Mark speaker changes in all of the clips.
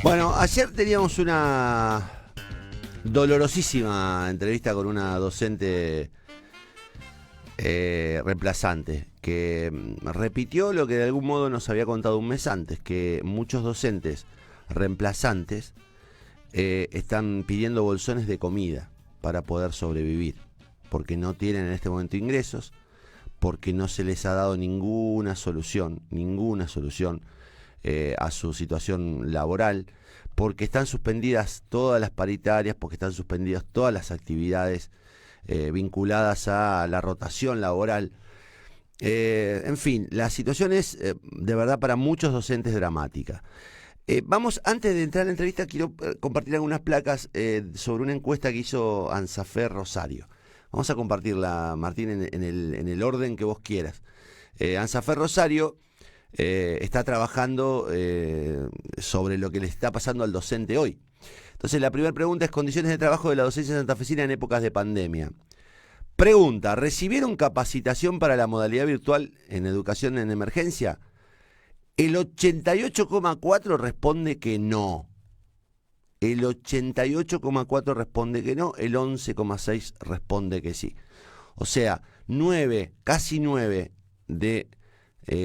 Speaker 1: Bueno, ayer teníamos una dolorosísima entrevista con una docente reemplazante que repitió lo que de algún modo nos había contado un mes antes, que muchos docentes reemplazantes están pidiendo bolsones de comida para poder sobrevivir, porque no tienen en este momento ingresos, porque no se les ha dado ninguna solución a su situación laboral, porque están suspendidas todas las paritarias, porque están suspendidas todas las actividades vinculadas a la rotación laboral. En fin, la situación es de verdad para muchos docentes dramática. Vamos, antes de entrar a la entrevista, quiero compartir algunas placas sobre una encuesta que hizo Ansafer Rosario. Vamos a compartirla, Martín, en el orden que vos quieras. Ansafer Rosario está trabajando sobre lo que le está pasando al docente hoy. Entonces, la primera pregunta es: condiciones de trabajo de la docencia santafesina en épocas de pandemia. Pregunta: ¿recibieron capacitación para la modalidad virtual en educación en emergencia? El 88,4 responde que no. El 88,4 responde que no. El 11,6 responde que sí. O sea, 9, casi 9 de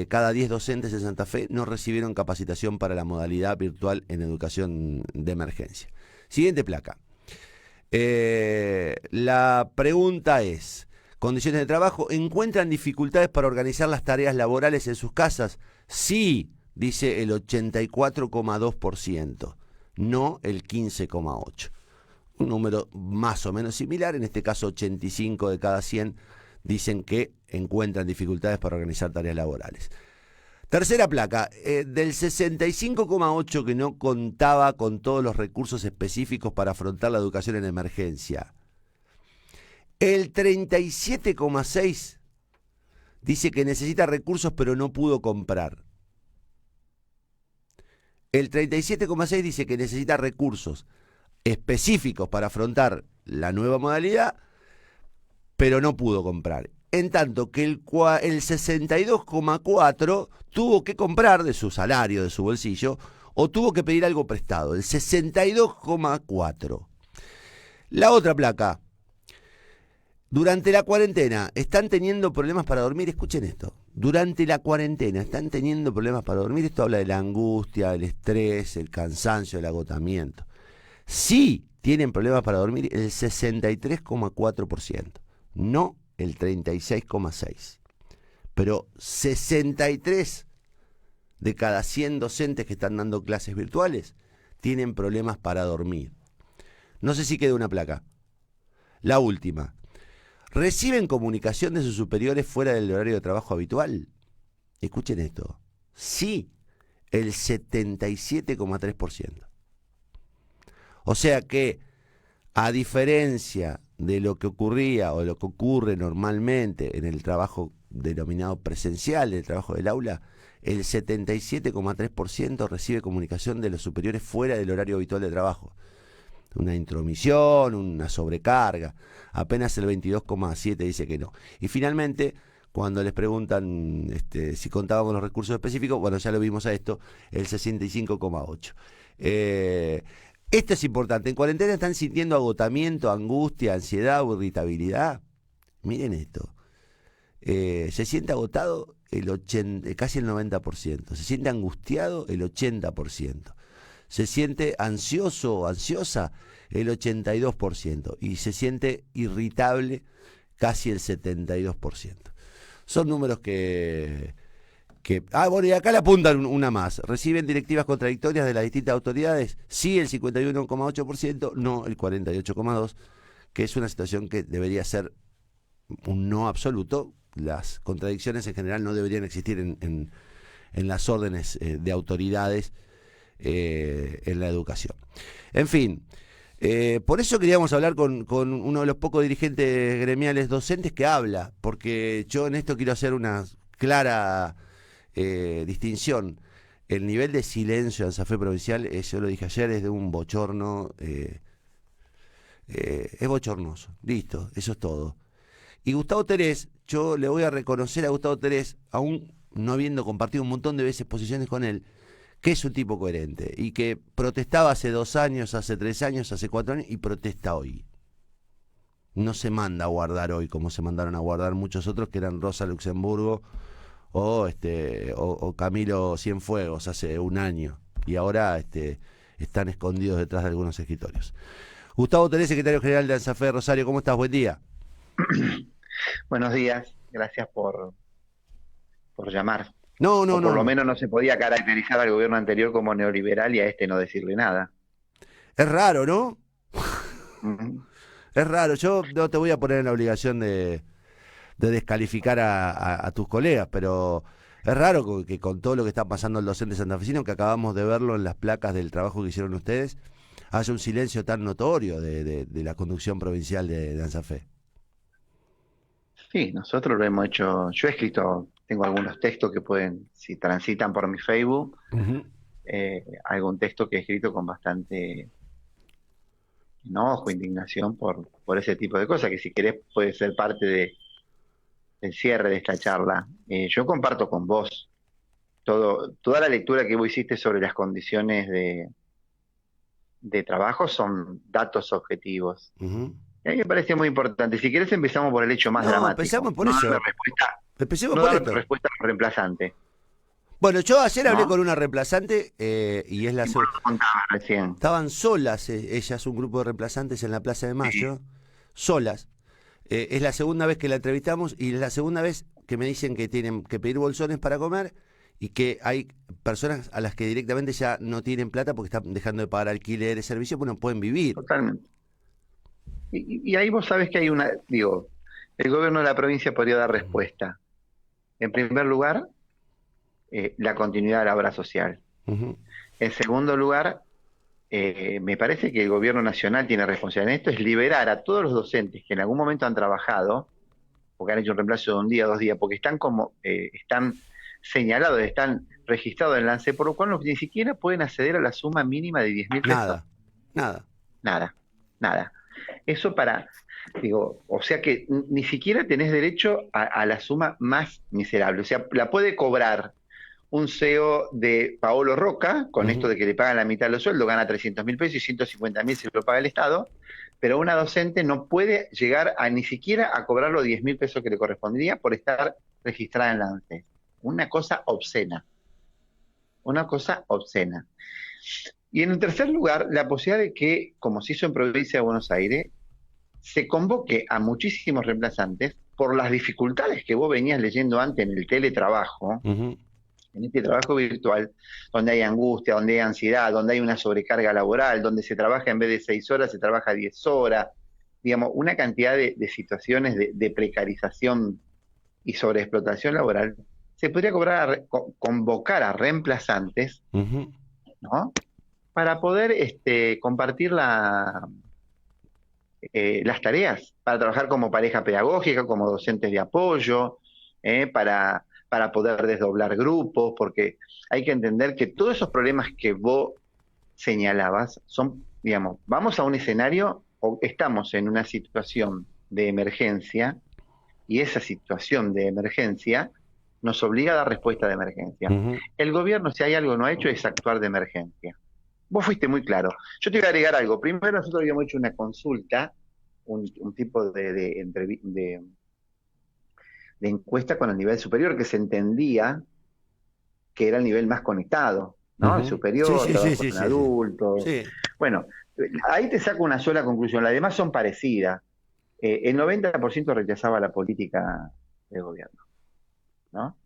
Speaker 1: cada 10 docentes en Santa Fe no recibieron capacitación para la modalidad virtual en educación de emergencia. Siguiente placa. La pregunta es: condiciones de trabajo, ¿encuentran dificultades para organizar las tareas laborales en sus casas? Sí, dice el 84,2%, no el 15,8%. Un número más o menos similar, en este caso 85 de cada 100 dicen que encuentran dificultades para organizar tareas laborales. Tercera placa, del 65,8 que no contaba con todos los recursos específicos para afrontar la educación en emergencia. El 37,6 dice que necesita recursos pero no pudo comprar. El 37,6 dice que necesita recursos específicos para afrontar la nueva modalidad, pero no pudo comprar. En tanto que el 62,4 tuvo que comprar de su salario, de su bolsillo, o tuvo que pedir algo prestado, el 62,4. La otra placa: durante la cuarentena, ¿están teniendo problemas para dormir? Escuchen esto. Durante la cuarentena, ¿están teniendo problemas para dormir? Esto habla de la angustia, el estrés, el cansancio, el agotamiento. Sí tienen problemas para dormir el 63,4%, no el 36,6%. Pero 63 de cada 100 docentes que están dando clases virtuales tienen problemas para dormir. No sé si queda una placa. La última: ¿reciben comunicación de sus superiores fuera del horario de trabajo habitual? Escuchen esto. Sí, el 77,3%. O sea que, a diferencia de lo que ocurría o lo que ocurre normalmente en el trabajo denominado presencial, el trabajo del aula, el 77,3% recibe comunicación de los superiores fuera del horario habitual de trabajo. Una intromisión, una sobrecarga. Apenas el 22,7% dice que no. Y finalmente, cuando les preguntan si contaban con los recursos específicos, bueno, ya lo vimos a esto, el 65,8%. Esto es importante. En cuarentena están sintiendo agotamiento, angustia, ansiedad o irritabilidad. Miren esto. Se siente agotado casi el 90%. Se siente angustiado el 80%. Se siente ansioso o ansiosa el 82%. Y se siente irritable casi el 72%. Son números bueno, y acá le apuntan una más. ¿Reciben directivas contradictorias de las distintas autoridades? Sí, el 51,8%, no el 48,2%, que es una situación que debería ser un no absoluto. Las contradicciones en general no deberían existir en las órdenes de autoridades en la educación. En fin, por eso queríamos hablar con uno de los pocos dirigentes gremiales docentes que habla, porque yo en esto quiero hacer una clara distinción. El nivel de silencio en Santa Fe Provincial, yo lo dije ayer, es de un bochorno, es bochornoso. Listo, eso es todo. Y Gustavo Terés, yo le voy a reconocer a Gustavo Terés, aún no habiendo compartido un montón de veces posiciones con él, que es un tipo coherente y que protestaba hace 2 años, hace 3 años, hace 4 años y protesta hoy. No se manda a guardar hoy como se mandaron a guardar muchos otros que eran Rosa Luxemburgo o Camilo Cienfuegos hace 1 año y ahora están escondidos detrás de algunos escritorios. Gustavo Terés, secretario general de ANSAFE de Rosario, ¿cómo estás? Buen día.
Speaker 2: Buenos días, gracias por llamar.
Speaker 1: No.
Speaker 2: O por lo menos no se podía caracterizar al gobierno anterior como neoliberal y a este no decirle nada.
Speaker 1: Es raro, ¿no?
Speaker 2: Ujú.
Speaker 1: Es raro. Yo no te voy a poner en la obligación de descalificar a tus colegas, pero es raro que con todo lo que está pasando el docente santafesino, que acabamos de verlo en las placas del trabajo que hicieron ustedes, haya un silencio tan notorio de la conducción provincial de ANSAFE.
Speaker 2: Sí, nosotros lo hemos hecho. Yo he escrito, tengo algunos textos que pueden, si transitan por mi Facebook,
Speaker 1: Ujú.
Speaker 2: algún texto que he escrito con bastante enojo, indignación por ese tipo de cosas, que si querés puede ser parte del cierre de esta charla. Yo comparto con vos toda la lectura que vos hiciste sobre las condiciones de trabajo son datos objetivos.
Speaker 1: Ujú.
Speaker 2: Y a mí me parece muy importante. Si querés empezamos por el hecho más
Speaker 1: No,
Speaker 2: dramático,
Speaker 1: empezamos por eso. Empecemos
Speaker 2: no
Speaker 1: por
Speaker 2: darle
Speaker 1: esto.
Speaker 2: respuesta al reemplazante,
Speaker 1: Bueno, yo ayer hablé
Speaker 2: ¿no?
Speaker 1: con una reemplazante y es la
Speaker 2: Y vos lo contabas recién.
Speaker 1: estaban solas, ellas, un grupo de reemplazantes en la Plaza de
Speaker 2: Sí,
Speaker 1: Mayo, solas. Es la segunda vez que la entrevistamos y es la segunda vez que me dicen que tienen que pedir bolsones para comer y que hay personas a las que directamente ya no tienen plata porque están dejando de pagar alquiler, servicio, pues no pueden vivir.
Speaker 2: totalmente. Y ahí vos sabés que hay digo, el gobierno de la provincia podría dar respuesta. En primer lugar, la continuidad de la obra social.
Speaker 1: Ujú.
Speaker 2: En segundo lugar, me parece que el gobierno nacional tiene responsabilidad en esto, es liberar a todos los docentes que en algún momento han trabajado, porque han hecho un reemplazo de 1 día, 2 días, porque están señalados, están registrados en el ANSE, por lo cual ni siquiera pueden acceder a la suma mínima de 10.000 pesos.
Speaker 1: Nada.
Speaker 2: Nada, nada. Eso o sea que ni siquiera tenés derecho a la suma más miserable. O sea, la puede cobrar un CEO de Paolo Roca, con esto
Speaker 1: Ujú.
Speaker 2: de que le pagan la mitad de los sueldos, gana 300.000 pesos y 150.000 se lo paga el Estado, pero una docente no puede llegar a ni siquiera a cobrar los 10.000 pesos que le correspondería por estar registrada en la ANSES. Una cosa obscena, una cosa obscena. Y en el tercer lugar, la posibilidad de que, como se hizo en Provincia de Buenos Aires, se convoque a muchísimos reemplazantes por las dificultades que vos venías leyendo antes en el teletrabajo,
Speaker 1: Ujú.
Speaker 2: en este trabajo virtual, donde hay angustia, donde hay ansiedad, donde hay una sobrecarga laboral, donde se trabaja en vez de 6 horas, se trabaja 10 horas, digamos, una cantidad de situaciones de precarización y sobreexplotación laboral, se podría convocar a reemplazantes,
Speaker 1: Ujú.
Speaker 2: ¿no? Para poder compartir las tareas, para trabajar como pareja pedagógica, como docentes de apoyo, para poder desdoblar grupos, porque hay que entender que todos esos problemas que vos señalabas son, digamos, vamos a un escenario o estamos en una situación de emergencia y esa situación de emergencia nos obliga a dar respuesta de emergencia.
Speaker 1: Ujú.
Speaker 2: El gobierno, si hay algo no ha hecho, es actuar de emergencia. Vos fuiste muy claro. Yo te voy a agregar algo. Primero, nosotros habíamos hecho una consulta, un tipo de encuesta con el nivel superior, que se entendía que era el nivel más conectado, ¿no? El
Speaker 1: Ujú. Sí,
Speaker 2: superior,
Speaker 1: sí, sí,
Speaker 2: trabajo
Speaker 1: sí,
Speaker 2: con
Speaker 1: sí, sí.
Speaker 2: adultos.
Speaker 1: Sí.
Speaker 2: Bueno, ahí te saco una sola conclusión. Las demás son parecidas. El 90% rechazaba la política del gobierno, ¿no?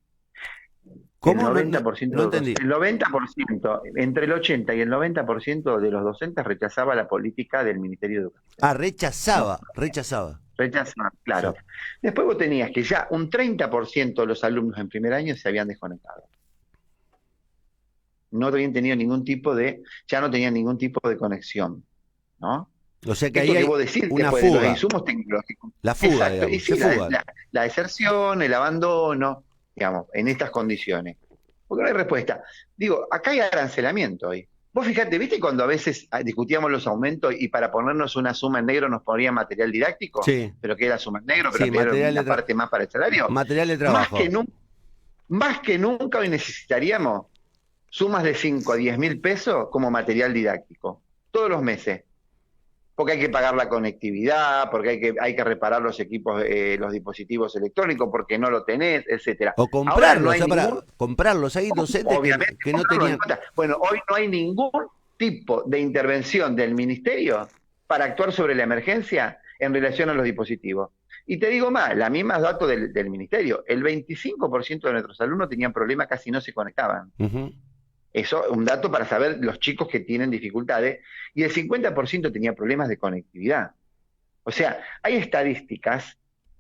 Speaker 2: El
Speaker 1: ¿Cómo? No,
Speaker 2: 90%
Speaker 1: no entendí.
Speaker 2: el 90%, entre el 80 y el 90% de los docentes rechazaba la política del Ministerio de Educación.
Speaker 1: Ah,
Speaker 2: No,
Speaker 1: rechazaba.
Speaker 2: rechazaba,
Speaker 1: Sí.
Speaker 2: claro. Después vos tenías que ya un 30% de los alumnos en primer año se habían desconectado. No habían tenido ya no tenían ningún tipo de conexión, ¿no?
Speaker 1: O sea que ahí
Speaker 2: Esto que
Speaker 1: hay
Speaker 2: vos decís
Speaker 1: una
Speaker 2: después de los
Speaker 1: fuga.
Speaker 2: insumos tecnológicos.
Speaker 1: La fuga,
Speaker 2: Exacto, y
Speaker 1: digamos. Se
Speaker 2: sí,
Speaker 1: fugan.
Speaker 2: la deserción, el abandono, digamos, en estas condiciones. Porque no hay respuesta. Digo, acá hay arancelamiento hoy. Vos fíjate, ¿viste cuando a veces discutíamos los aumentos y para ponernos una suma en negro nos ponían material didáctico?
Speaker 1: Sí,
Speaker 2: Pero que era suma en negro, pero
Speaker 1: sí,
Speaker 2: que era una parte más para el salario.
Speaker 1: material de
Speaker 2: Más que,
Speaker 1: trabajo.
Speaker 2: más que nunca hoy necesitaríamos sumas de 5 a 10 mil pesos como material didáctico, todos los meses, porque hay que pagar la conectividad, porque hay que reparar los equipos, los dispositivos electrónicos, porque no lo tenés, etcétera.
Speaker 1: O
Speaker 2: Ahora
Speaker 1: comprarlos,
Speaker 2: no
Speaker 1: o
Speaker 2: hay
Speaker 1: sea, para
Speaker 2: ningún,
Speaker 1: comprarlos. Hay docentes
Speaker 2: obviamente,
Speaker 1: que no
Speaker 2: comprarlo en
Speaker 1: tenían.
Speaker 2: cuenta. Bueno, hoy no hay ningún tipo de intervención del ministerio para actuar sobre la emergencia en relación a los dispositivos. Y te digo más, la misma datos del ministerio, el 25% de nuestros alumnos tenían problemas, casi no se conectaban.
Speaker 1: Ujú.
Speaker 2: Eso es un dato para saber los chicos que tienen dificultades, y el 50% tenía problemas de conectividad. O sea, hay estadísticas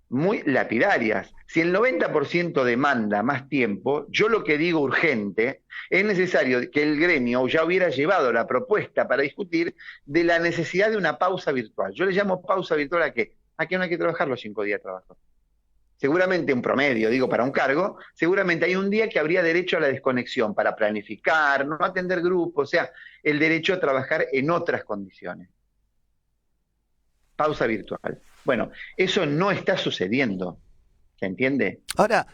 Speaker 2: muy lapidarias. Si el 90% demanda más tiempo, yo lo que digo urgente, es necesario que el gremio ya hubiera llevado la propuesta para discutir de la necesidad de una pausa virtual. Yo le llamo pausa virtual a qué? A que no hay que trabajar los 5 días de trabajo. Seguramente un promedio, digo, para un cargo, seguramente hay un día que habría derecho a la desconexión para planificar, no atender grupos, o sea, el derecho a trabajar en otras condiciones. Pausa virtual. Bueno, eso no está sucediendo, ¿se entiende?
Speaker 1: Ahora,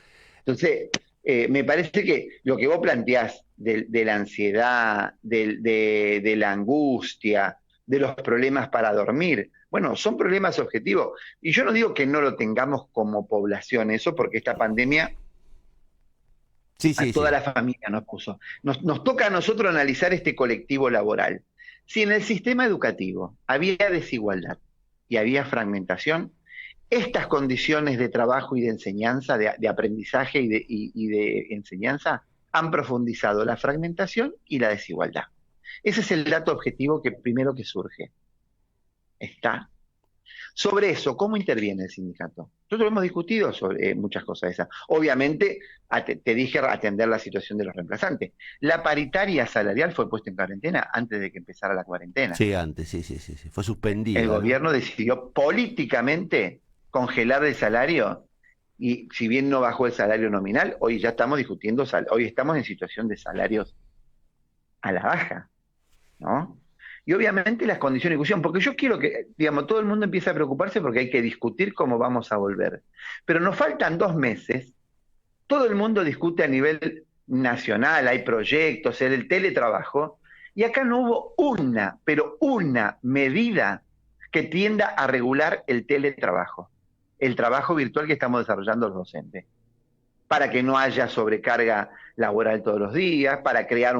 Speaker 2: Entonces, me parece que lo que vos planteás de la ansiedad, de la angustia, de los problemas para dormir, bueno, son problemas objetivos. Y yo no digo que no lo tengamos como población, eso, porque esta pandemia
Speaker 1: sí,
Speaker 2: a
Speaker 1: sí,
Speaker 2: toda
Speaker 1: sí.
Speaker 2: la familia nos puso. Nos toca a nosotros analizar este colectivo laboral. Si en el sistema educativo había desigualdad y había fragmentación, estas condiciones de trabajo y de enseñanza, de aprendizaje y de enseñanza, han profundizado la fragmentación y la desigualdad. Ese es el dato objetivo que primero que surge. ¿Está? Sobre eso, ¿cómo interviene el sindicato? Nosotros hemos discutido sobre muchas cosas de esas. Obviamente, te dije atender la situación de los reemplazantes. La paritaria salarial fue puesta en cuarentena antes de que empezara la cuarentena.
Speaker 1: Sí, antes, sí, sí, sí, sí. Fue
Speaker 2: El
Speaker 1: suspendida, ¿no?
Speaker 2: gobierno decidió políticamente congelar el salario, y si bien no bajó el salario nominal, hoy ya estamos discutiendo, hoy estamos en situación de salarios a la baja, ¿no? Y obviamente las condiciones de discusión, porque yo quiero que, digamos, todo el mundo empiece a preocuparse porque hay que discutir cómo vamos a volver. Pero nos faltan 2 meses, todo el mundo discute a nivel nacional, hay proyectos, el teletrabajo, y acá no hubo una, pero una medida que tienda a regular el teletrabajo, el trabajo virtual que estamos desarrollando los docentes, para que no haya sobrecarga laboral todos los días, para crear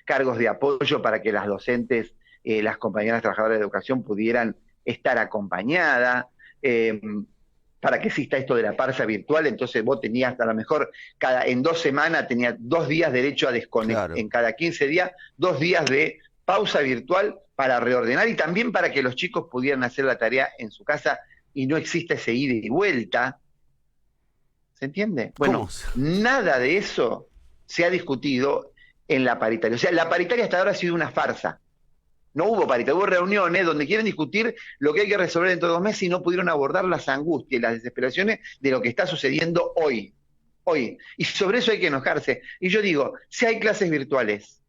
Speaker 2: cargos de apoyo para que las docentes, las compañeras trabajadoras de educación pudieran estar acompañadas, para que exista esto de la parsa virtual. Entonces vos tenías a lo mejor en 2 semanas tenías 2 días derecho a desconectar,
Speaker 1: Claro.
Speaker 2: en cada 15 días, 2 días de pausa virtual para reordenar, y también para que los chicos pudieran hacer la tarea en su casa y no exista ese ida y vuelta. ¿Se entiende?
Speaker 1: ¿Cómo?
Speaker 2: Bueno, nada de eso se ha discutido en la paritaria. O sea, la paritaria hasta ahora ha sido una farsa. No hubo paritaria, hubo reuniones donde quieren discutir lo que hay que resolver dentro de 2 meses y no pudieron abordar las angustias y las desesperaciones de lo que está sucediendo hoy. Hoy. Y sobre eso hay que enojarse. Y yo digo, si hay clases virtuales,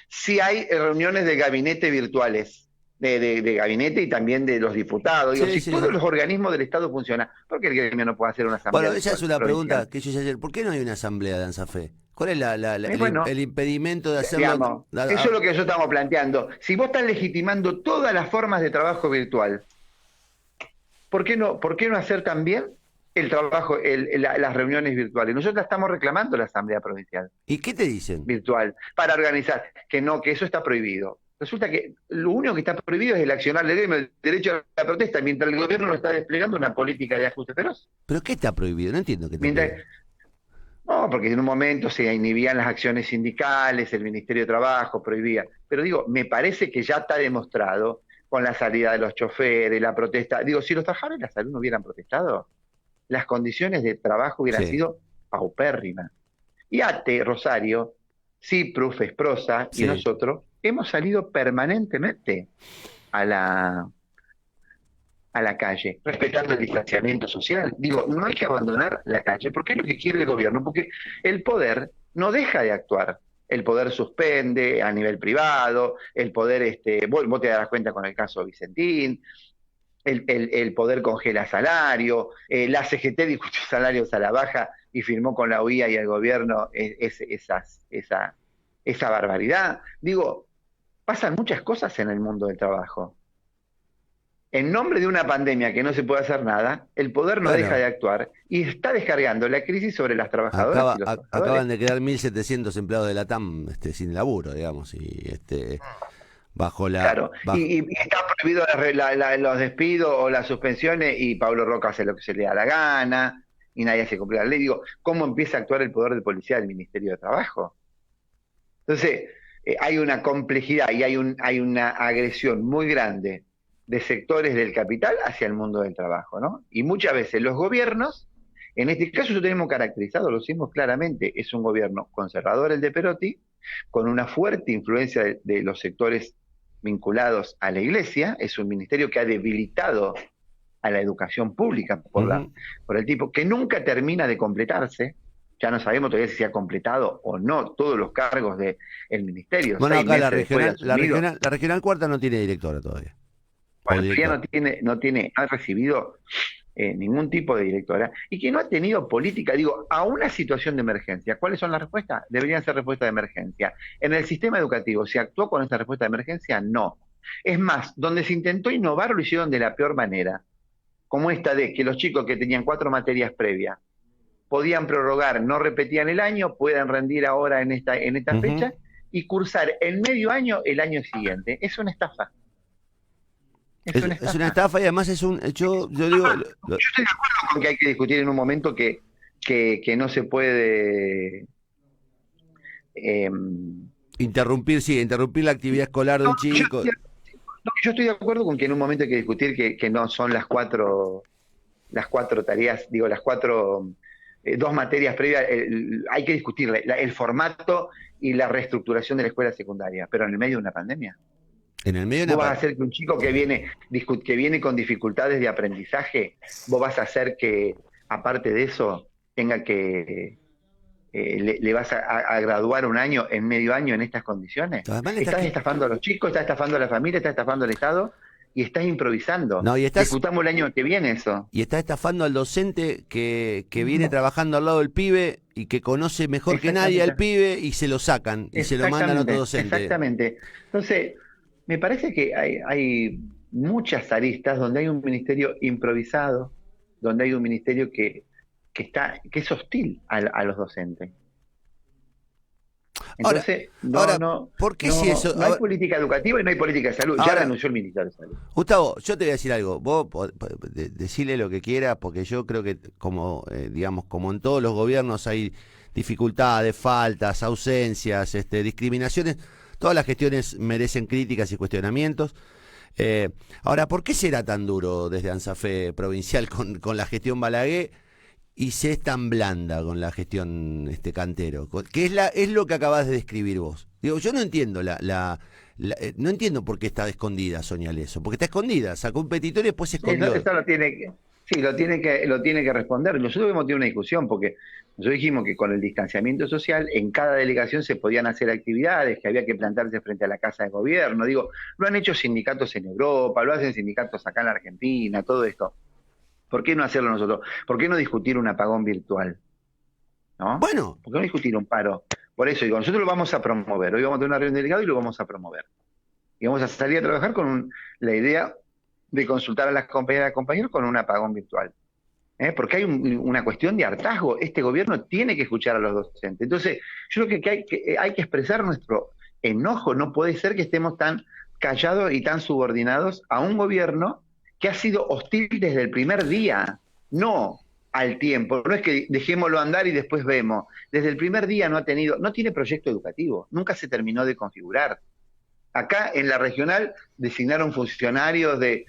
Speaker 2: si hay reuniones de gabinete virtuales, de gabinete y también de los diputados, digo,
Speaker 1: Sí,
Speaker 2: si
Speaker 1: sí,
Speaker 2: todos
Speaker 1: sí.
Speaker 2: los organismos del Estado funcionan, ¿por qué el gremio no puede hacer una asamblea
Speaker 1: Bueno, esa es
Speaker 2: virtual
Speaker 1: una
Speaker 2: provincial?
Speaker 1: pregunta que yo ya ayer. ¿Por qué no hay una asamblea de ANSAFE? ¿Cuál es
Speaker 2: Bueno,
Speaker 1: el impedimento de hacerlo?
Speaker 2: digamos, eso es lo que yo estamos planteando. Si vos estás legitimando todas las formas de trabajo virtual, por qué no hacer también el trabajo, las reuniones virtuales? Nosotros estamos reclamando la Asamblea Provincial
Speaker 1: ¿Y qué te dicen?
Speaker 2: virtual para organizar, que no, que eso está prohibido. Resulta que lo único que está prohibido es el accionar del gremio, el derecho a la protesta, mientras el gobierno no está desplegando una política de ajuste feroz.
Speaker 1: ¿Pero qué está prohibido? No entiendo qué está
Speaker 2: Mientras,
Speaker 1: prohibido.
Speaker 2: no, porque en un momento se inhibían las acciones sindicales, el Ministerio de Trabajo prohibía. Pero digo, me parece que ya está demostrado con la salida de los choferes, la protesta. Digo, si los trabajadores de la salud no hubieran protestado, las condiciones de trabajo hubieran
Speaker 1: Sí,
Speaker 2: sido paupérrimas. Y ATE, Rosario, CIPRU, FESPROSA y
Speaker 1: sí.
Speaker 2: nosotros hemos salido permanentemente a la calle, respetando el distanciamiento social. Digo, no hay que abandonar la calle, porque es lo que quiere el gobierno, porque el poder no deja de actuar. El poder suspende a nivel privado, el poder, vos te darás cuenta con el caso Vicentín, el Poder congela salario, la CGT discutió salarios a la baja y firmó con la UIA y el gobierno esa barbaridad. Digo, pasan muchas cosas en el mundo del trabajo. En nombre de una pandemia que no se puede hacer nada, el poder no deja
Speaker 1: Claro.
Speaker 2: de actuar y está descargando la crisis sobre las trabajadoras y los trabajadores.
Speaker 1: Acaban de quedar 1.700 empleados de la TAM sin laburo, digamos, y bajo la...
Speaker 2: Claro,
Speaker 1: Bajo,
Speaker 2: y está prohibido los despidos o las suspensiones y Pablo Roca hace lo que se le da la gana y nadie hace cumplir la ley. Digo, ¿cómo empieza a actuar el poder de policía del Ministerio de Trabajo? Entonces, hay una complejidad y hay una agresión muy grande de sectores del capital hacia el mundo del trabajo, ¿no? Y muchas veces los gobiernos, en este caso lo tenemos caracterizado, lo decimos claramente, es un gobierno conservador el de Perotti, con una fuerte influencia de los sectores vinculados a la iglesia, es un ministerio que ha debilitado a la educación pública por el tipo, que nunca termina de completarse. Ya no sabemos todavía si se ha completado o no todos los cargos del ministerio.
Speaker 1: bueno,
Speaker 2: 6
Speaker 1: acá
Speaker 2: meses después de asumido.
Speaker 1: la regional cuarta no tiene directora todavía. O
Speaker 2: Bueno,
Speaker 1: director.
Speaker 2: todavía ha recibido ningún tipo de directora y que no ha tenido política, digo, a una situación de emergencia. ¿Cuáles son las respuestas? Deberían ser respuestas de emergencia. En el sistema educativo, ¿se actuó con esta respuesta de emergencia? No. Es más, donde se intentó innovar lo hicieron de la peor manera, como esta de que los chicos que tenían 4 materias previas podían prorrogar, no repetían el año, puedan rendir ahora en esta fecha y cursar en medio año el año siguiente. Es una estafa.
Speaker 1: Es una estafa y además es un... Yo digo...
Speaker 2: Yo estoy de acuerdo con que hay que discutir en un momento que no se puede...
Speaker 1: interrumpir la actividad escolar de un chico.
Speaker 2: Yo estoy de acuerdo con que en un momento hay que discutir que no son las cuatro tareas, digo, las cuatro... 2 materias previas, hay que discutir el formato y la reestructuración de la escuela secundaria, pero en el medio de una pandemia.
Speaker 1: En el medio de
Speaker 2: Vos
Speaker 1: una...
Speaker 2: vas a hacer que un chico que viene con dificultades de aprendizaje, vos vas a hacer que, aparte de eso, tenga que le vas a graduar un año, en medio año, en estas condiciones. Estás estafando a los chicos, estás estafando a la familia, estás estafando al Estado y estás improvisando.
Speaker 1: No,
Speaker 2: Discutamos el año que viene eso.
Speaker 1: Y estás estafando al docente que viene trabajando al lado del pibe y que conoce mejor que nadie al pibe y se lo sacan y se lo mandan a otro docente.
Speaker 2: Exactamente. Entonces, me parece que hay muchas aristas donde hay un ministerio improvisado, donde hay un ministerio que es hostil a los docentes. Entonces,
Speaker 1: ¿por qué si eso?
Speaker 2: No hay política educativa y no hay política de salud. Ya renunció el ministro de Salud.
Speaker 1: Gustavo, yo te voy a decir algo. Vos decile lo que quieras, porque yo creo que, como digamos, como en todos los gobiernos hay dificultades, faltas, ausencias, discriminaciones. Todas las gestiones merecen críticas y cuestionamientos. Ahora, ¿por qué será tan duro desde ANSAFE provincial con la gestión Balaguer y se es tan blanda con la gestión Cantero? Que es lo que acabas de describir vos. Digo, yo no entiendo no entiendo por qué está escondida Sonia Leso, porque está escondida, sacó un petitorio y después se escondió.
Speaker 2: Eso lo tiene que responder. Nosotros hemos tenido una discusión porque nosotros dijimos que con el distanciamiento social en cada delegación se podían hacer actividades, que había que plantarse frente a la Casa de Gobierno. Digo, lo han hecho sindicatos en Europa, lo hacen sindicatos acá en la Argentina, todo esto. ¿Por qué no hacerlo nosotros? ¿Por qué no discutir un apagón virtual? ¿No?
Speaker 1: Bueno.
Speaker 2: ¿Por qué no discutir un paro? Por eso digo, nosotros lo vamos a promover. Hoy vamos a tener una reunión de delegado y lo vamos a promover. Y vamos a salir a trabajar con la idea de consultar a las compañeras y compañeros con un apagón virtual. Porque hay una cuestión de hartazgo. Este gobierno tiene que escuchar a los docentes. Entonces, yo creo que hay que expresar nuestro enojo. No puede ser que estemos tan callados y tan subordinados a un gobierno que ha sido hostil desde el primer día, no al tiempo. No es que dejémoslo andar y después vemos. Desde el primer día no tiene proyecto educativo, nunca se terminó de configurar. Acá en la regional designaron funcionarios de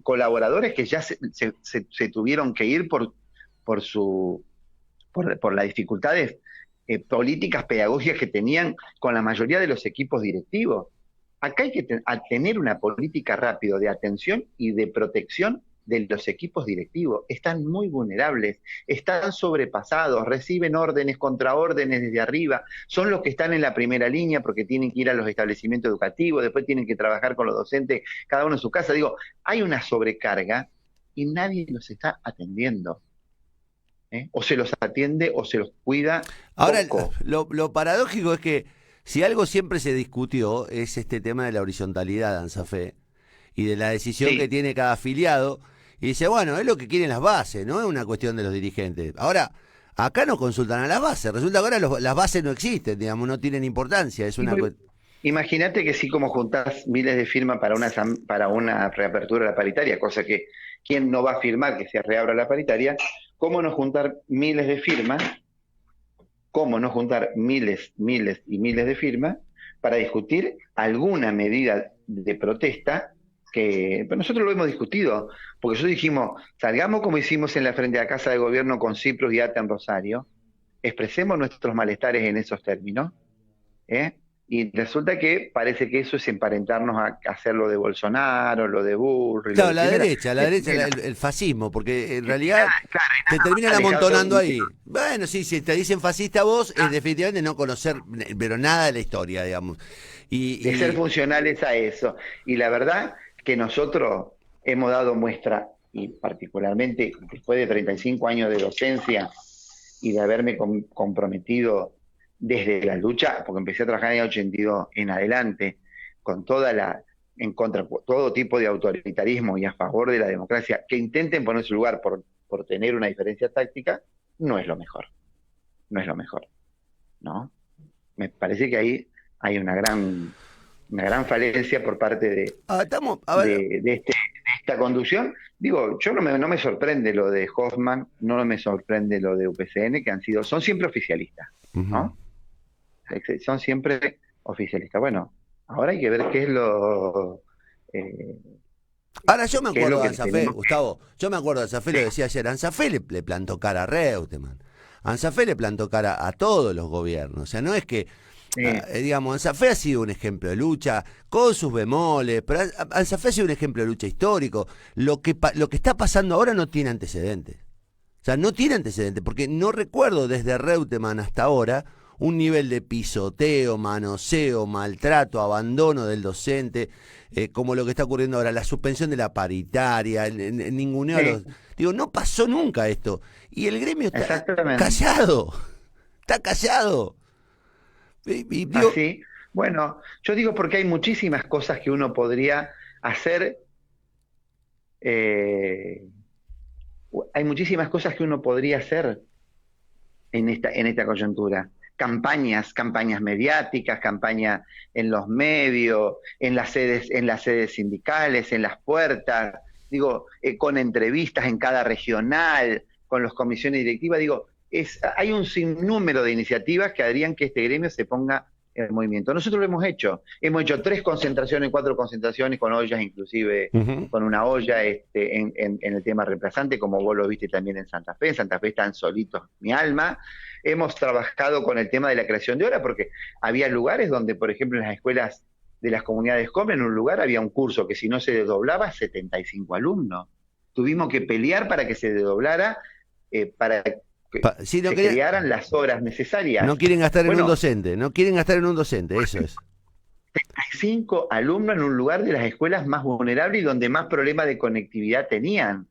Speaker 2: colaboradores que ya se tuvieron que ir por las dificultades políticas, pedagógicas que tenían con la mayoría de los equipos directivos. Acá hay que tener una política rápida de atención y de protección de los equipos directivos están muy vulnerables, están sobrepasados, reciben órdenes, contraórdenes desde arriba, son los que están en la primera línea porque tienen que ir a los establecimientos educativos, después tienen que trabajar con los docentes, cada uno en su casa. Digo, hay una sobrecarga y nadie los está atendiendo. O se los atiende o se los cuida
Speaker 1: Ahora,
Speaker 2: poco.
Speaker 1: lo paradójico es que si algo siempre se discutió es este tema de la horizontalidad de ANSAFE y de la decisión que
Speaker 2: Sí,
Speaker 1: tiene cada afiliado. Y dice, bueno, es lo que quieren las bases, no es una cuestión de los dirigentes. Ahora, acá no consultan a las bases. Resulta que ahora las bases no existen, digamos, no tienen importancia. Es una
Speaker 2: imagínate que si como juntás miles de firmas para una reapertura de la paritaria, cosa que quién no va a firmar que se reabra la paritaria, ¿cómo no juntar miles de firmas? ¿Cómo no juntar miles y miles de firmas para discutir alguna medida de protesta que pues nosotros lo hemos discutido? Porque nosotros dijimos, salgamos como hicimos en la frente a la Casa de Gobierno con Ciprus y ATA en Rosario, expresemos nuestros malestares en esos términos, ¿eh? Y resulta que parece que eso es emparentarnos a hacer lo de Bolsonaro, lo de Burri, lo
Speaker 1: Claro,
Speaker 2: de Pinera.
Speaker 1: la derecha, el fascismo, porque en realidad
Speaker 2: Claro, y
Speaker 1: te
Speaker 2: nada más
Speaker 1: terminan
Speaker 2: alejado
Speaker 1: amontonando ahí. Bueno, sí, si te dicen fascista vos, es definitivamente no conocer, pero nada de la historia, digamos.
Speaker 2: de ser funcionales a eso. Y la verdad que nosotros hemos dado muestra, y particularmente después de 35 años de docencia y de haberme comprometido desde la lucha, porque empecé a trabajar en el 82 en adelante, con en contra todo tipo de autoritarismo y a favor de la democracia, que intenten poner su lugar por tener una diferencia táctica, no es lo mejor. No es lo mejor, ¿no? Me parece que ahí hay una gran falencia por parte
Speaker 1: estamos, a ver,
Speaker 2: de esta conducción. Digo, yo no me sorprende lo de Hoffman, no me sorprende lo de UPCN, que son siempre oficialistas, ¿no? Son siempre oficialistas. Bueno, ahora hay que ver qué es lo...
Speaker 1: ahora yo me
Speaker 2: qué es
Speaker 1: acuerdo
Speaker 2: lo
Speaker 1: de
Speaker 2: que
Speaker 1: ANSAFE,
Speaker 2: tenemos.
Speaker 1: Gustavo, yo me acuerdo de ANSAFE, lo decía ayer, ANSAFE le plantó cara a Reutemann, ANSAFE le plantó cara a todos los gobiernos, o sea, no es que, digamos, ANSAFE ha sido un ejemplo de lucha, con sus bemoles, pero ANSAFE ha sido un ejemplo de lucha histórico, lo que está pasando ahora no tiene antecedentes, o sea, no tiene antecedentes, porque no recuerdo desde Reutemann hasta ahora un nivel de pisoteo, manoseo, maltrato, abandono del docente, como lo que está ocurriendo ahora, la suspensión de la paritaria, el ninguneo a los... Digo, no pasó nunca esto. Y el gremio está
Speaker 2: Exactamente.
Speaker 1: callado, está callado. Y digo,
Speaker 2: Así. Bueno, yo digo porque hay muchísimas cosas que uno podría hacer. eh, Hay muchísimas cosas que uno podría hacer en esta coyuntura. Campañas mediáticas, campañas en los medios, en las sedes sindicales, en las puertas, digo, con entrevistas en cada regional, con las comisiones directivas, digo, hay un sinnúmero de iniciativas que harían que este gremio se ponga en movimiento. Nosotros lo hemos hecho 3 concentraciones, 4 concentraciones con ollas, inclusive con una olla en el tema reemplazante, como vos lo viste también en Santa Fe están solitos mi alma. Hemos trabajado con el tema de la creación de horas, porque había lugares donde, por ejemplo, en las escuelas de las comunidades COM, en un lugar había un curso que si no se desdoblaba, 75 alumnos. Tuvimos que pelear para que se desdoblara, para que
Speaker 1: si no
Speaker 2: se
Speaker 1: quería,
Speaker 2: crearan las horas necesarias.
Speaker 1: no quieren gastar en un
Speaker 2: Bueno,
Speaker 1: docente, no quieren gastar en un docente, eso es.
Speaker 2: hay 5 alumnos en un lugar de las escuelas más vulnerables y donde más problemas de conectividad tenían.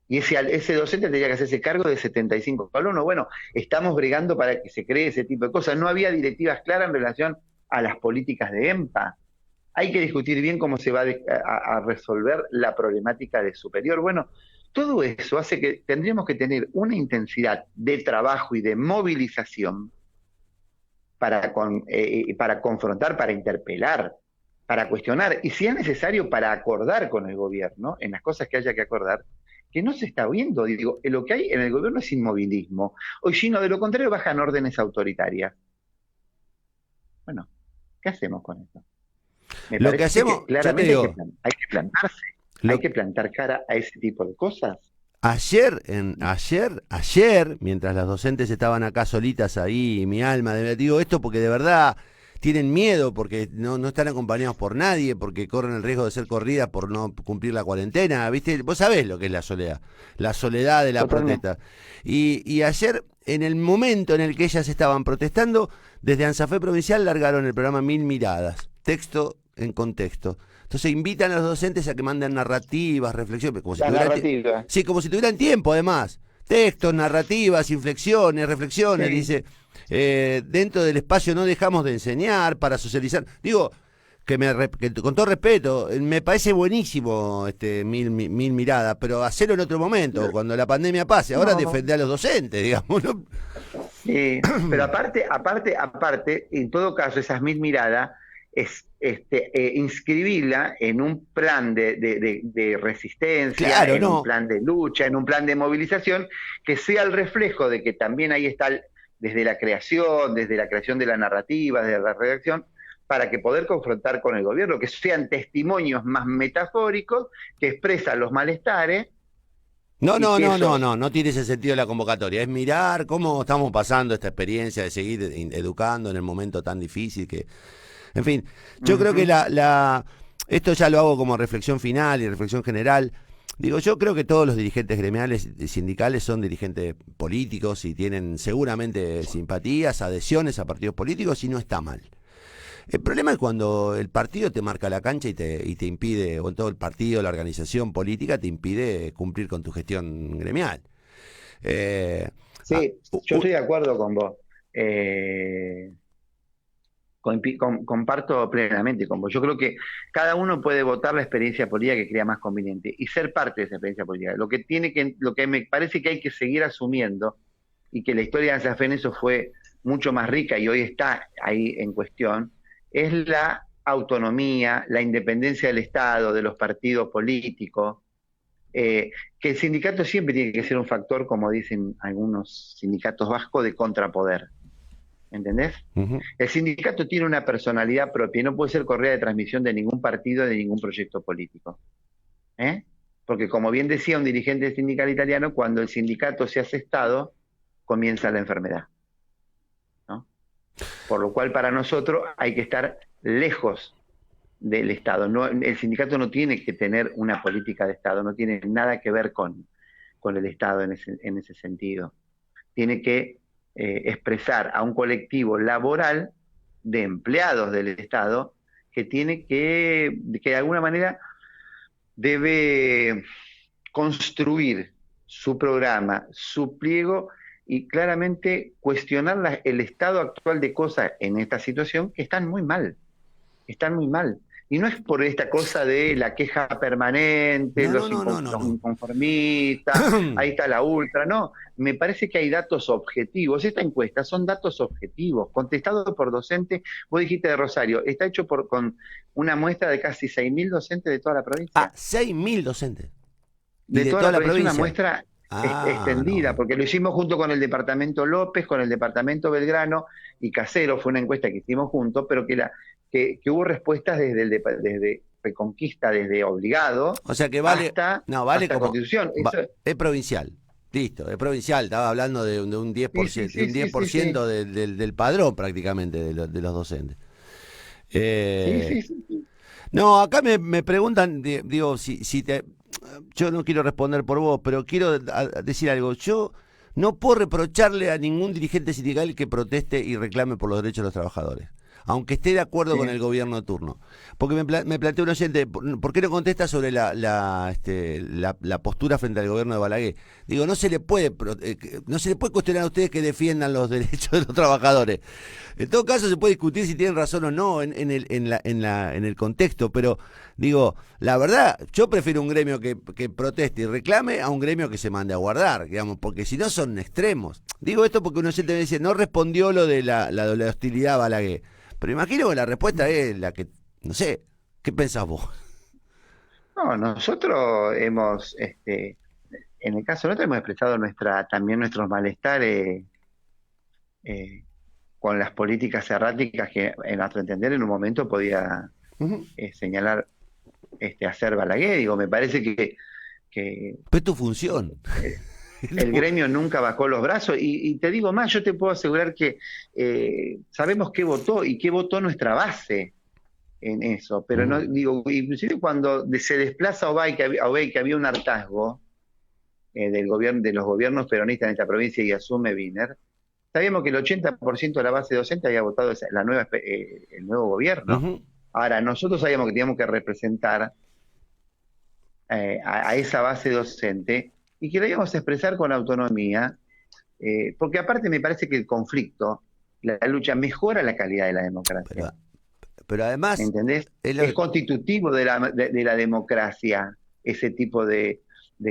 Speaker 2: Y ese docente tenía que hacerse cargo de 75 alumnos. Bueno, estamos bregando para que se cree ese tipo de cosas. No había directivas claras en relación a las políticas de EMPA. Hay que discutir bien cómo se va a resolver la problemática de superior. Bueno, todo eso hace que tendríamos que tener una intensidad de trabajo y de movilización para confrontar, para interpelar, para cuestionar, y si es necesario, para acordar con el gobierno, en las cosas que haya que acordar, que no se está viendo. Digo, lo que hay en el gobierno es inmovilismo, o si no, de lo contrario, bajan órdenes autoritarias. Bueno, ¿qué hacemos con eso? Me
Speaker 1: Lo que
Speaker 2: parece
Speaker 1: hacemos,
Speaker 2: que
Speaker 1: ya te
Speaker 2: claramente
Speaker 1: digo,
Speaker 2: hay que plantarse, hay que plantar cara a ese tipo de cosas.
Speaker 1: Ayer, mientras las docentes estaban acá solitas ahí, mi alma, digo esto porque de verdad tienen miedo porque no están acompañados por nadie, porque corren el riesgo de ser corridas por no cumplir la cuarentena, ¿viste? Vos sabés lo que es la soledad de la
Speaker 2: Totalmente.
Speaker 1: protesta. Y ayer, en el momento en el que ellas estaban protestando, desde ANSAFE Provincial largaron el programa Mil Miradas, texto en contexto. Entonces invitan a los docentes a que manden narrativas, reflexiones, como si
Speaker 2: La
Speaker 1: tuvieran,
Speaker 2: narrativa.
Speaker 1: sí, como si tuvieran tiempo además. Textos, narrativas, inflexiones, reflexiones,
Speaker 2: Sí.
Speaker 1: dice, dentro del espacio no dejamos de enseñar para socializar. Digo, que con todo respeto, me parece buenísimo mil miradas, pero hacerlo en otro momento, cuando la pandemia pase. Ahora
Speaker 2: No.
Speaker 1: defender a los docentes, digamos, ¿no?
Speaker 2: Pero aparte, en todo caso, esas mil miradas es inscribirla en un plan de resistencia,
Speaker 1: Claro,
Speaker 2: en un
Speaker 1: no.
Speaker 2: plan de lucha, en un plan de movilización, que sea el reflejo de que también ahí está desde la creación de la narrativa, desde la redacción, para que poder confrontar con el gobierno, que sean testimonios más metafóricos que expresan los malestares
Speaker 1: No,
Speaker 2: y
Speaker 1: no,
Speaker 2: que
Speaker 1: no, no,
Speaker 2: eso.
Speaker 1: no, no tiene ese sentido la convocatoria. Es mirar cómo estamos pasando esta experiencia de seguir educando en el momento tan difícil que, en fin, yo creo que
Speaker 2: Ujú.
Speaker 1: esto ya lo hago como reflexión final y reflexión general. Digo, yo creo que todos los dirigentes gremiales y sindicales son dirigentes políticos y tienen seguramente simpatías, adhesiones a partidos políticos y no está mal. El problema es cuando el partido te marca la cancha y te impide, o en todo el partido, la organización política, te impide cumplir con tu gestión gremial. Eh, ah,
Speaker 2: Sí, yo estoy de acuerdo con vos. Eh, comparto plenamente con vos. Yo creo que cada uno puede votar la experiencia política que crea más conveniente y ser parte de esa experiencia política. Lo que me parece que hay que seguir asumiendo, y que la historia de Anza en eso fue mucho más rica y hoy está ahí en cuestión, es la autonomía, la independencia del Estado, de los partidos políticos, que el sindicato siempre tiene que ser un factor, como dicen algunos sindicatos vascos, de contrapoder. ¿Entendés?
Speaker 1: ujú.
Speaker 2: El sindicato tiene una personalidad propia y no puede ser correa de transmisión de ningún partido, de ningún proyecto político. ¿Eh? Porque como bien decía un dirigente sindical italiano, cuando el sindicato se hace Estado, comienza la enfermedad, ¿no? Por lo cual para nosotros hay que estar lejos del Estado. No, el sindicato no tiene que tener una política de Estado, no tiene nada que ver con el Estado en ese sentido. Tiene que expresar a un colectivo laboral de empleados del Estado que tiene que de alguna manera debe construir su programa, su pliego y claramente cuestionar el estado actual de cosas en esta situación que están muy mal, están muy mal. Y no es por esta cosa de la queja permanente,
Speaker 1: No, no,
Speaker 2: los
Speaker 1: no, no, no, no.
Speaker 2: inconformistas, ahí está la ultra, no. Me parece que hay datos objetivos. Esta encuesta son datos objetivos, contestados por docentes. Vos dijiste de Rosario, está hecho con una muestra de casi 6.000 docentes de toda la
Speaker 1: Ah,
Speaker 2: provincia.
Speaker 1: 6.000 docentes. Y
Speaker 2: De
Speaker 1: de
Speaker 2: toda
Speaker 1: toda
Speaker 2: la
Speaker 1: la
Speaker 2: provincia, una
Speaker 1: provincia.
Speaker 2: muestra
Speaker 1: Ah, no,
Speaker 2: extendida,
Speaker 1: no.
Speaker 2: porque lo hicimos junto con el departamento López, con el departamento Belgrano y Casero, fue una encuesta que hicimos juntos, pero que hubo respuestas desde Reconquista, desde Obligado,
Speaker 1: O sea que vale,
Speaker 2: hasta,
Speaker 1: no, vale
Speaker 2: hasta
Speaker 1: como,
Speaker 2: Constitución. Eso,
Speaker 1: es provincial. Listo, es provincial. Estaba hablando de un
Speaker 2: sí, sí,
Speaker 1: 10%, de
Speaker 2: sí,
Speaker 1: un
Speaker 2: sí,
Speaker 1: diez por
Speaker 2: sí, sí.
Speaker 1: ciento del padrón prácticamente de los docentes.
Speaker 2: Sí,
Speaker 1: Eh,
Speaker 2: sí, sí, sí.
Speaker 1: no, acá me preguntan, digo, si te, yo no quiero responder por vos, pero quiero decir algo. Yo no puedo reprocharle a ningún dirigente sindical que proteste y reclame por los derechos de los trabajadores, aunque esté de acuerdo con el
Speaker 2: Sí.
Speaker 1: gobierno de turno. Porque me planteó un oyente, ¿por qué no contesta sobre la postura frente al gobierno de Balaguer? Digo, no se le puede cuestionar a ustedes que defiendan los derechos de los trabajadores. En todo caso se puede discutir si tienen razón o no en el contexto, pero digo, la verdad, yo prefiero un gremio que proteste y reclame a un gremio que se mande a guardar, digamos, porque si no son extremos. Digo esto porque un oyente me dice, no respondió lo de la hostilidad a Balaguer. Pero imagino que la respuesta es la que, no sé, ¿qué pensás vos?
Speaker 2: No, nosotros hemos, en el caso nuestro, hemos expresado también nuestros malestares eh, con las políticas erráticas que, en nuestro entender, en un momento podía
Speaker 1: Ujú.
Speaker 2: señalar hacer Balaguer. Digo, me parece que
Speaker 1: Pero es tu función.
Speaker 2: El gremio nunca bajó los brazos y te digo más, yo te puedo asegurar que sabemos qué votó y qué votó nuestra base en eso, pero no digo, inclusive cuando se desplaza Obey, que había un hartazgo del gobierno, de los gobiernos peronistas en esta provincia y asume Wiener, sabíamos que el 80% de la base docente había votado el nuevo gobierno.
Speaker 1: Ujú.
Speaker 2: Ahora, nosotros sabíamos que teníamos que representar a esa base docente y que la íbamos a expresar con autonomía, porque aparte me parece que el conflicto, la lucha mejora la calidad de la democracia.
Speaker 1: Pero además,
Speaker 2: ¿Entendés? Es constitutivo de la democracia ese tipo de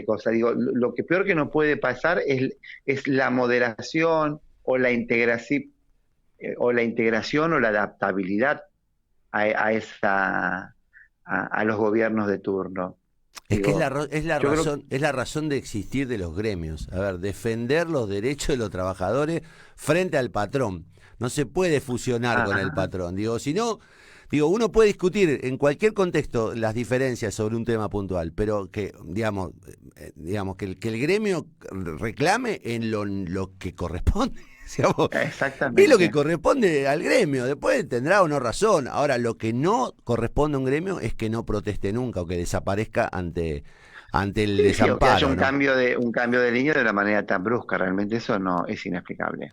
Speaker 2: cosas. Digo, lo que peor que nos puede pasar es la moderación o la integración o la adaptabilidad a los gobiernos de turno.
Speaker 1: es que
Speaker 2: Digo,
Speaker 1: es la razón de existir de los gremios. A ver, defender los derechos de los trabajadores frente al patrón. No se puede fusionar con el patrón. Digo, si no, uno puede discutir en cualquier contexto las diferencias sobre un tema puntual, pero que, digamos que el gremio reclame en lo que corresponde. Digamos,
Speaker 2: exactamente.
Speaker 1: es lo que corresponde al gremio. Después tendrá o no razón. Ahora, lo que no corresponde a un gremio es que no proteste nunca o que desaparezca ante el desamparo.
Speaker 2: Que haya un
Speaker 1: ¿no?
Speaker 2: cambio de línea de una manera tan brusca. Realmente eso no es inexplicable.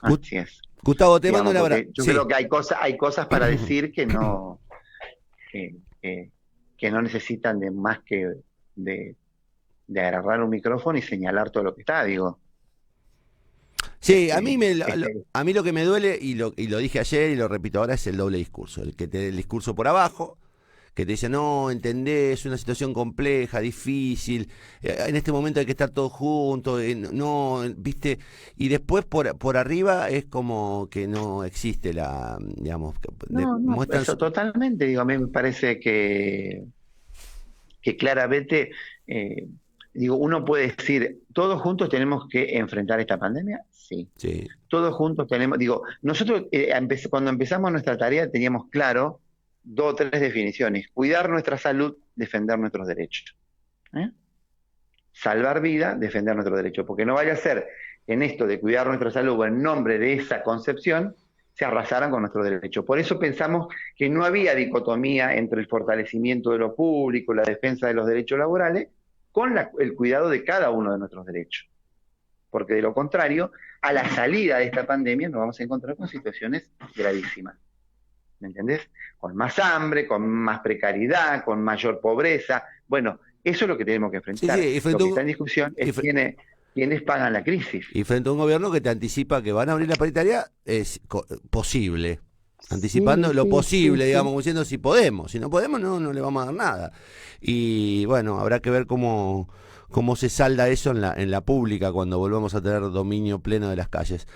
Speaker 2: Así es.
Speaker 1: Gustavo, te mando un abrazo.
Speaker 2: Yo creo que hay cosas para decir que no que no necesitan de más que de agarrar un micrófono y señalar todo lo que está, digo.
Speaker 1: Sí, a mí lo que me duele, y lo dije ayer y lo repito ahora, es el doble discurso. El que te dé el discurso por abajo, que te dice, no, entendés, es una situación compleja, difícil, en este momento hay que estar todos juntos, no, ¿viste? Y después por arriba es como que no existe
Speaker 2: Eso totalmente, digo, a mí me parece que claramente, uno puede decir, todos juntos tenemos que enfrentar esta pandemia, sí. Todos juntos tenemos, nosotros cuando empezamos nuestra tarea teníamos claro 2 o 3 definiciones: cuidar nuestra salud, defender nuestros derechos. Salvar vida, defender nuestros derechos, porque no vaya a ser en esto de cuidar nuestra salud o en nombre de esa concepción se arrasaran con nuestros derechos. Por eso pensamos que no había dicotomía entre el fortalecimiento de lo público, la defensa de los derechos laborales, con el cuidado de cada uno de nuestros derechos. Porque de lo contrario, a la salida de esta pandemia nos vamos a encontrar con situaciones gravísimas. ¿Me entendés? Con más hambre, con más precariedad, con mayor pobreza. Bueno, eso es lo que tenemos que enfrentar.
Speaker 1: Sí,
Speaker 2: lo que está en discusión es quiénes pagan la crisis.
Speaker 1: Y frente a un gobierno que te anticipa que van a abrir la paritaria, es posible. Anticipando lo posible, digamos, diciendo si podemos. Si no podemos, no le vamos a dar nada. Y bueno, habrá que ver cómo se salda eso en la pública cuando volvamos a tener dominio pleno de las calles.